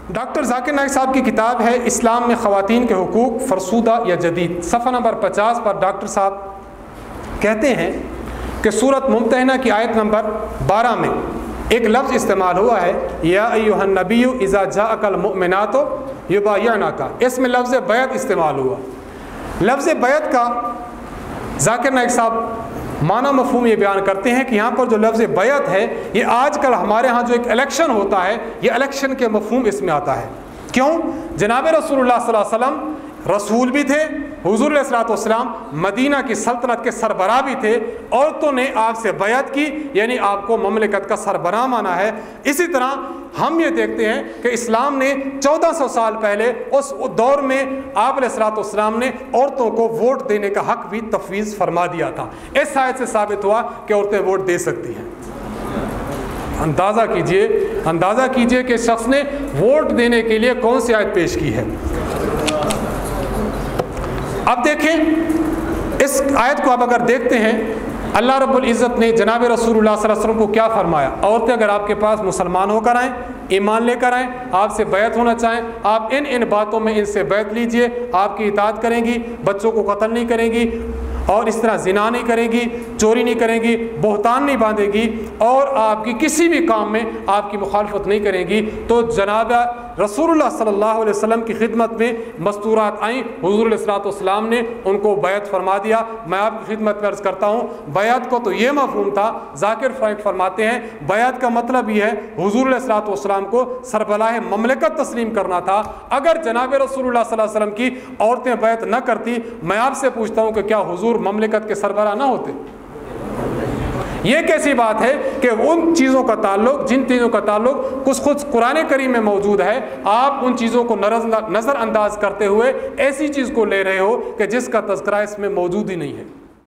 Doctor Zakir Naik صاحب کی کتاب ہے اسلام میں خواتین کے حقوق فرسودہ یا جدید، صفحہ نمبر 50 پر ڈاکٹر صاحب کہتے ہیں کہ سورۃ ممتحنہ کی آیت نمبر 12 میں ایک لفظ استعمال ہوا ہے، یا ایھا النبی اذا جاءک المؤمنات یبایعنک، اس میں لفظ بیعت استعمال ہوا۔ لفظ بیعت کا ذاکر نائک صاحب معنی مفہوم یہ بیان کرتے ہیں کہ یہاں پر جو لفظ بیعت ہے یہ آج کل ہمارے ہاں جو ایک الیکشن ہوتا ہے، یہ الیکشن کے مفہوم اس میں آتا ہے۔ کیوں؟ جناب رسول اللہ صلی اللہ علیہ وسلم رسول بھی تھے، حضور علیہ الصلوۃ والسلام مدینہ کی سلطنت کے سربراہ بھی تھے، عورتوں نے آپ سے بیعت کی، یعنی آپ کو مملکت کا سربراہ مانا ہے۔ اسی طرح ہم یہ دیکھتے ہیں کہ اسلام نے 1400 سال پہلے اس دور میں آپ علیہ الصلوۃ والسلام نے عورتوں کو ووٹ دینے کا حق بھی تفویض فرما دیا تھا۔ اس آیت سے ثابت ہوا کہ عورتیں ووٹ دے سکتی ہیں۔ اندازہ کیجئے کہ شخص نے ووٹ دینے کے لیے کون سی آیت پیش کی ہے۔ اب دیکھیں اس آیت کو، اب اگر دیکھتے ہیں اللہ رب العزت نے جناب رسول اللہ صلی اللہ علیہ وسلم کو کیا فرمایا؟ عورتیں اگر آپ کے پاس مسلمان ہو کر آئیں، ایمان لے کر آئیں، آپ سے بیعت ہونا چاہیں، آپ ان باتوں میں ان سے بیعت لیجئے، آپ کی اطاعت کریں گی، بچوں کو قتل نہیں کریں گی، اور اس طرح زنا نہیں کریں گی، چوری نہیں کریں گی، بہتان نہیں باندھے گی، اور آپ کی کسی بھی کام میں آپ کی مخالفت نہیں کریں گی، تو جناب رسول اللہ صلی اللہ علیہ وسلم کی خدمت میں مستورات آئیں، حضور علیہ الصلوۃ والسلام نے ان کو بیعت فرما دیا۔ میں آپ کی خدمت میں عرض کرتا ہوں، بیعت کو تو یہ مفہوم تھا، ذاکر نائک فرماتے ہیں بیعت کا مطلب یہ ہے حضور علیہ الصلوۃ والسلام کو سربراہ مملکت تسلیم کرنا تھا۔ اگر جناب رسول اللہ صلی اللہ علیہ وسلم کی عورتیں بیعت نہ کرتی، میں آپ سے پوچھتا ہوں کہ کیا حضور مملکت کے سربراہ نہ ہوتے؟ یہ کیسی بات ہے کہ ان چیزوں کا تعلق، جن چیزوں کا تعلق کچھ خود قرآن کریم میں موجود ہے، آپ ان چیزوں کو نظر انداز کرتے ہوئے ایسی چیز کو لے رہے ہو کہ جس کا تذکرہ اس میں موجود ہی نہیں ہے۔